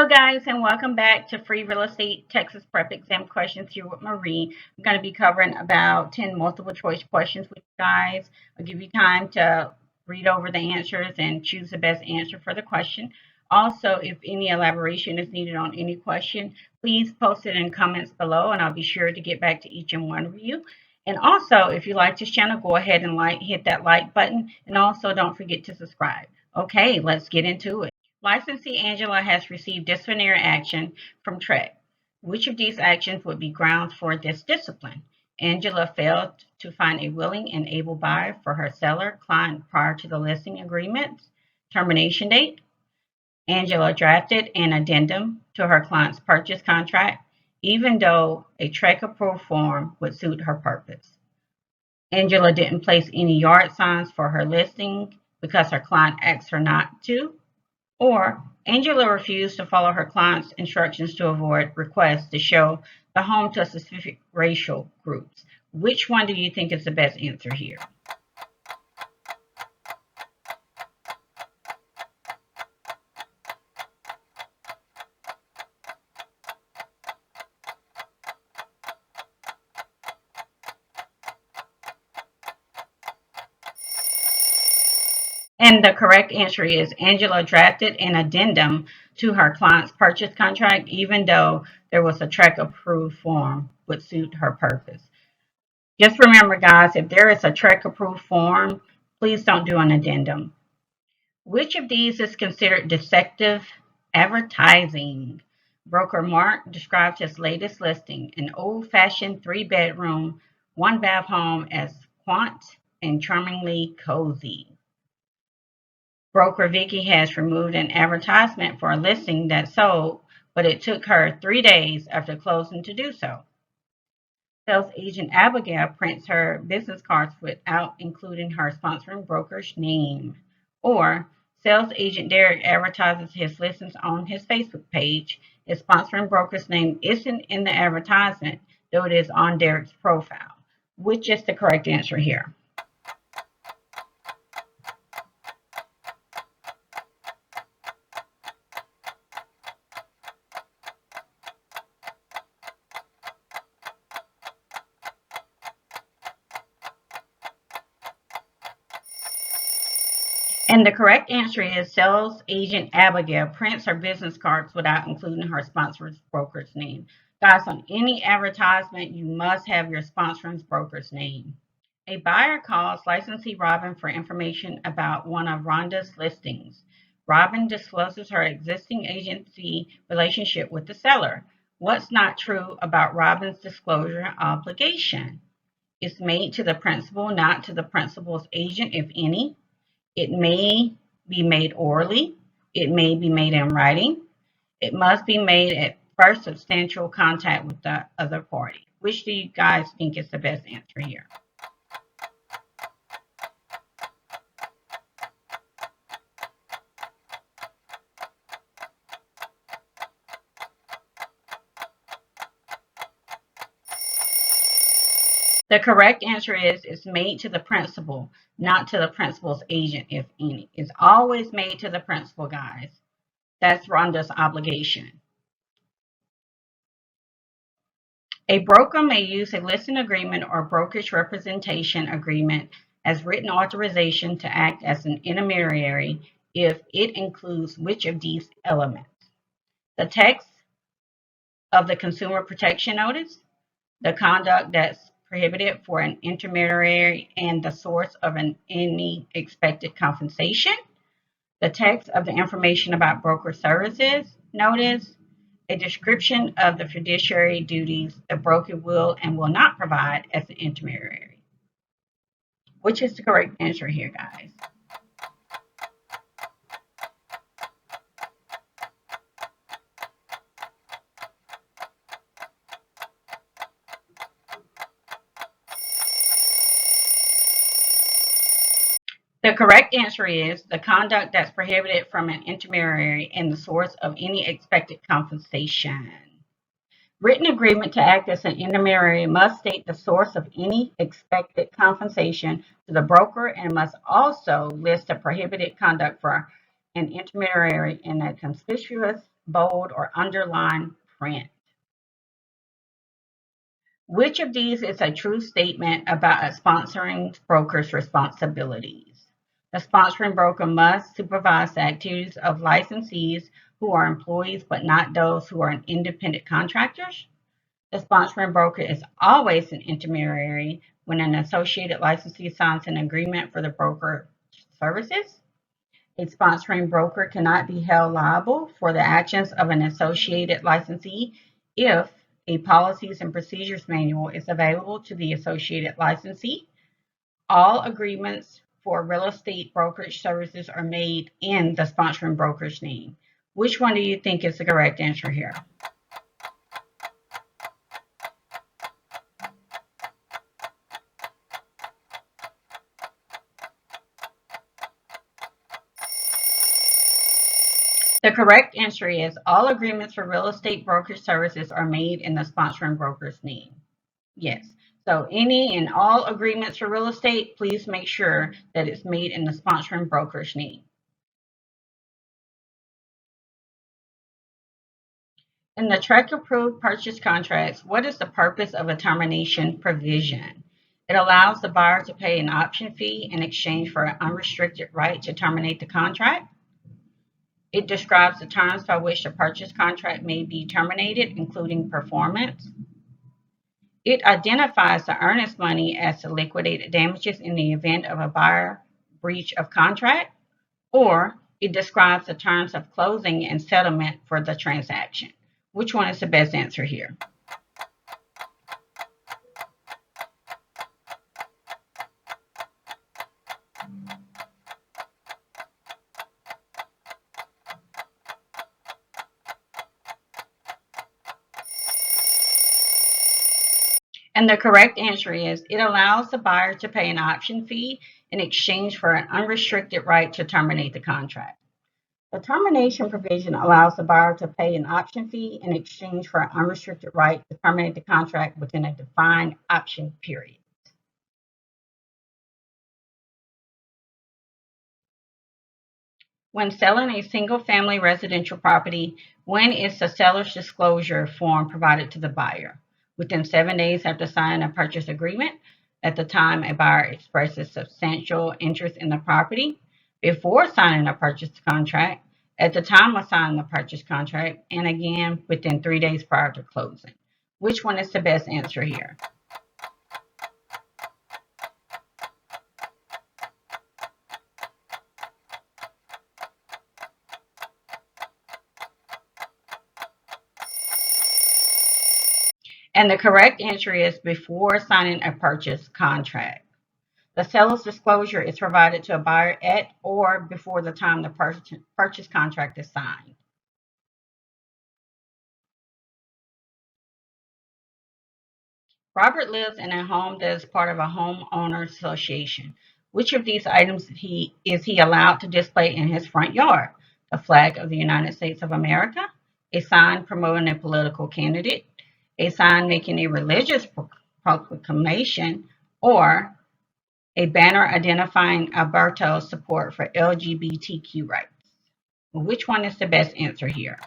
Hello, guys, and welcome back to Free Real Estate Texas Prep Exam Questions here with Marie. I'm going to be covering about 10 multiple choice questions with you guys. I'll give you time to read over the answers and choose the best answer for the question. Also, if any elaboration is needed on any question, please post it in comments below, and I'll be sure to get back to each and one of you. And also, if you like this channel, go ahead and hit that like button, and also don't forget to subscribe. Okay, let's get into it. Licensee Angela has received disciplinary action from TREC. Which of these actions would be grounds for this discipline? Angela failed to find a willing and able buyer for her seller client prior to the listing agreement's termination date. Angela drafted an addendum to her client's purchase contract, even though a TREC approved form would suit her purpose. Angela didn't place any yard signs for her listing because her client asked her not to. Or Angela refused to follow her client's instructions to avoid requests to show the home to specific racial groups. Which one do you think is the best answer here? And the correct answer is Angela drafted an addendum to her client's purchase contract, even though there was a TREC approved form would suit her purpose. Just remember, guys, if there is a TREC approved form, please don't do an addendum. Which of these is considered deceptive advertising? Broker Mark described his latest listing, an old-fashioned 3-bedroom, 1-bath home, as quaint and charmingly cozy. Broker Vicky has removed an advertisement for a listing that sold, but it took her 3 days after closing to do so. Sales agent Abigail prints her business cards without including her sponsoring broker's name. Or sales agent Derek advertises his listings on his Facebook page. His sponsoring broker's name isn't in the advertisement, though it is on Derek's profile. Which is the correct answer here? And the correct answer is sales agent Abigail prints her business cards without including her sponsor's broker's name. Guys, on any advertisement, you must have your sponsoring broker's name. A buyer calls licensee Robin for information about one of Rhonda's listings. Robin discloses her existing agency relationship with the seller. What's not true about Robin's disclosure obligation? It's made to the principal, not to the principal's agent, if any. It may be made orally. It may be made in writing. It must be made at first substantial contact with the other party. Which do you guys think is the best answer here? The correct answer is it's made to the principal, not to the principal's agent, if any. It's always made to the principal, guys. That's Rhonda's obligation. A broker may use a listing agreement or brokerage representation agreement as written authorization to act as an intermediary if it includes which of these elements? The text of the consumer protection notice, the conduct that's prohibited for an intermediary and the source of any expected compensation, the text of the information about broker services notice, a description of the fiduciary duties the broker will and will not provide as an intermediary. Which is the correct answer here, guys? The correct answer is the conduct that's prohibited from an intermediary and the source of any expected compensation. Written agreement to act as an intermediary must state the source of any expected compensation to the broker and must also list the prohibited conduct for an intermediary in a conspicuous, bold, or underlined print. Which of these is a true statement about a sponsoring broker's responsibilities? The sponsoring broker must supervise the activities of licensees who are employees but not those who are independent contractors. The sponsoring broker is always an intermediary when an associated licensee signs an agreement for the broker services. A sponsoring broker cannot be held liable for the actions of an associated licensee if a policies and procedures manual is available to the associated licensee. All agreements for real estate brokerage services are made in the sponsoring broker's name. Which one do you think is the correct answer here? The correct answer is all agreements for real estate brokerage services are made in the sponsoring broker's name. Yes. So any and all agreements for real estate, please make sure that it's made in the sponsoring broker's name. In the TREC approved purchase contracts, what is the purpose of a termination provision? It allows the buyer to pay an option fee in exchange for an unrestricted right to terminate the contract. It describes the terms by which the purchase contract may be terminated, including performance. It identifies the earnest money as the liquidated damages in the event of a buyer breach of contract, or it describes the terms of closing and settlement for the transaction. Which one is the best answer here? And the correct answer is it allows the buyer to pay an option fee in exchange for an unrestricted right to terminate the contract. The termination provision allows the buyer to pay an option fee in exchange for an unrestricted right to terminate the contract within a defined option period. When selling a single-family residential property, when is the seller's disclosure form provided to the buyer? Within 7 days after signing a purchase agreement, at the time a buyer expresses substantial interest in the property, before signing a purchase contract, at the time of signing the purchase contract, and again within 3 days prior to closing. Which one is the best answer here? And the correct answer is before signing a purchase contract. The seller's disclosure is provided to a buyer at or before the time the purchase contract is signed. Robert lives in a home that is part of a homeowners association. Which of these items is he allowed to display in his front yard? The flag of the United States of America, a sign promoting a political candidate, a sign making a religious proclamation, or a banner identifying Alberto's support for LGBTQ rights. Which one is the best answer here?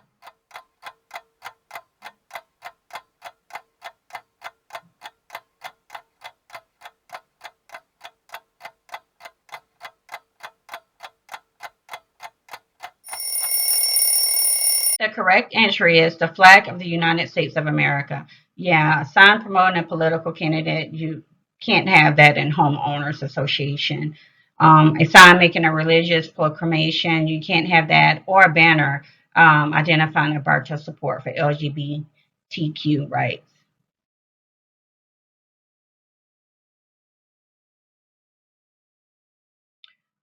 The correct answer is the flag of the United States of America. Yeah, a sign promoting a political candidate, you can't have that in homeowners association. A sign making a religious proclamation, you can't have that, or a banner identifying Alberto's support for LGBTQ rights.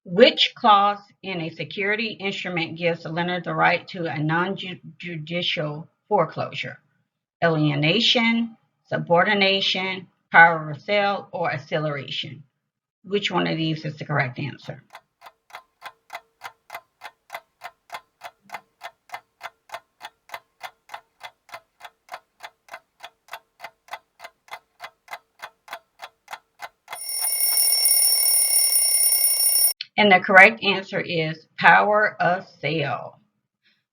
Which clause in a security instrument gives the lender the right to a non-judicial foreclosure? Alienation, subordination, power of sale, or acceleration? Which one of these is the correct answer? And the correct answer is power of sale.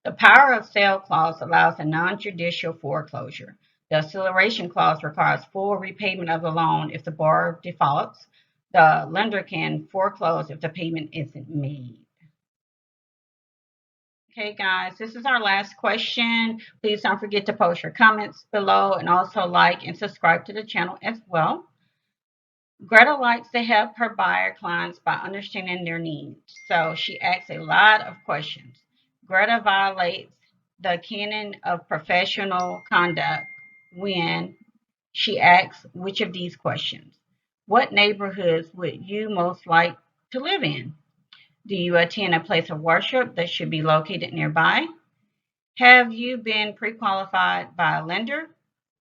The power of sale clause allows a non-judicial foreclosure. The acceleration clause requires full repayment of the loan if the borrower defaults. The lender can foreclose if the payment isn't made. Okay, guys, this is our last question. Please don't forget to post your comments below and also like and subscribe to the channel as well. Greta likes to help her buyer clients by understanding their needs. So she asks a lot of questions. Greta violates the canon of professional conduct when she asks which of these questions. What neighborhoods would you most like to live in? Do you attend a place of worship that should be located nearby? Have you been pre-qualified by a lender?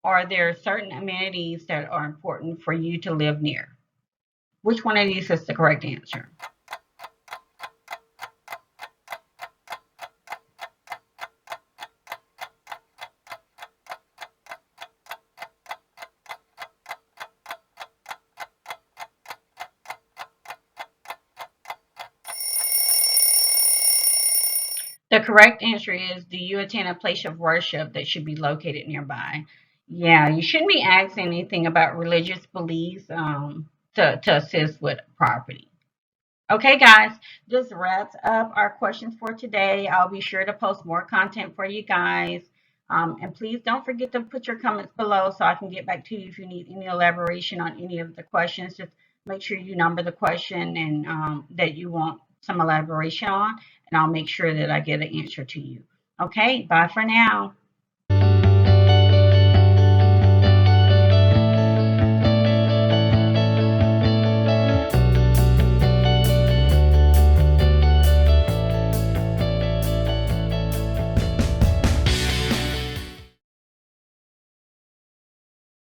Are there certain amenities that are important for you to live near? Which one of these is the correct answer? The correct answer is, do you attend a place of worship that should be located nearby? Yeah, you shouldn't be asking anything about religious beliefs to assist with property. Okay, guys, this wraps up our questions for today. I'll be sure to post more content for you guys. And please don't forget to put your comments below so I can get back to you if you need any elaboration on any of the questions. Just make sure you number the question and that you want some elaboration on, and I'll make sure that I get an answer to you. Okay, bye for now.